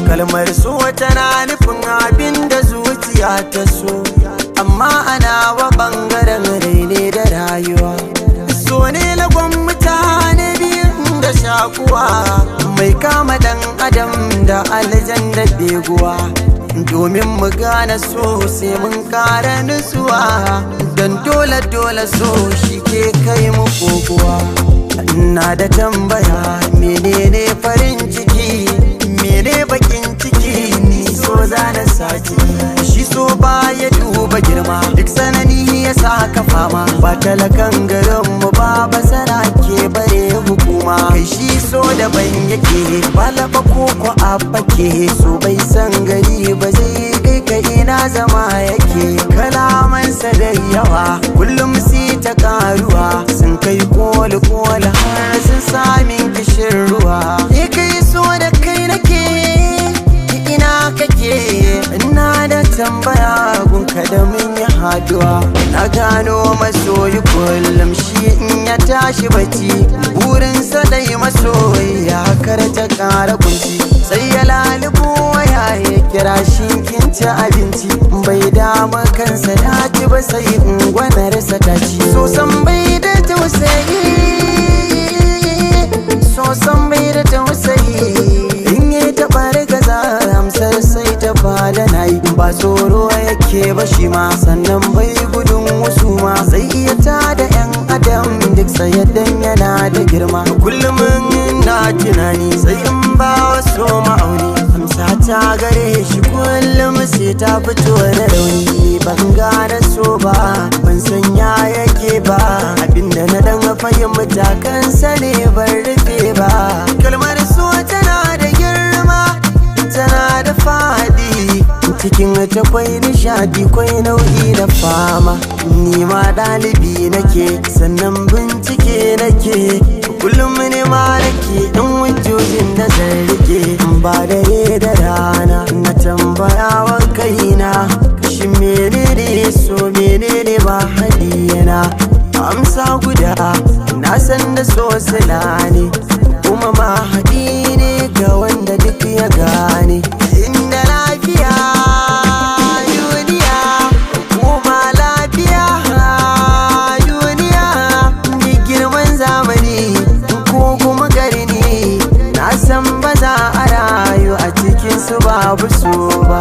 Kalmar so tana nufin abin da zuciya ta so, amma ana wa ɓangaren raine da rayuwa. So ne lagon mutane biyun da shakuwa, mai kama ɗan adam da aljan da beguwa. Domin mu gane so sai mun ƙara nutsuwa, don dole so shi ke kai mu kokuwa. Ina da tambaya, menene farin ciki, mene bakin ciki, ni so zana saki. Shi so ba ya duba girma, duk sanani ya saka fama. Ba talakan garinmu ba basara ke bare hukuma. Kai shi so daban yake, ba laba ko abba ke. So bai san gari ba zai kai ka ina zama yake. Kalamansa da yawa kullum si ta karuwa, sun kai koli har sun samin kishin ruwa. Ni kai so da kai nake, ina kake? Ina da tambaya gunka da mun yi haduwa. Na gano masoyi kullum shi in ya tashi bacci, burinsa dai masoyi ya karta kara kunci. Sai ya lalubo waya ya kira shi kin ci abinci, bai dama kansa ya ci ba sai in gwanarsa ta ci. So san bai da tausayi, so san bai da tausayi. In yi taɓa rigaza amsar sai ta fada na yi. Ba tsoro yake ba shi ma, sannan bai gudun wasu ma. Zai iya tada 'yan adam duk sayaddan yana da girma. Kullum na tunani sai in ba wasu ma'auni, amsa ta gare shi kullum sai ta fito da rauni. Ban gane so ba, ban san ya yake ba, abinda na dan fahimta kansa ne ban rufe ba. Kalmar so tana da girma, tana da fadi, cikin ta kwai nishadi kwai nau'i da fama. Ni ma ɗalibi nake, sannan bincike nake, kullum ne ma nake ɗan hujjojin da zan rike. Ba dare da rana na tambaya wa kaina, shi menene so menene ba hadiyana. Amsa guda na san da so sila ne, kuma ma haɗi ne ga wanda duk ya gane. Inda lafiya duniya, kuma lafiya duniya. Ni girman zamani ko kuma garni, na san ba za a rayu a cikin su babu so ba.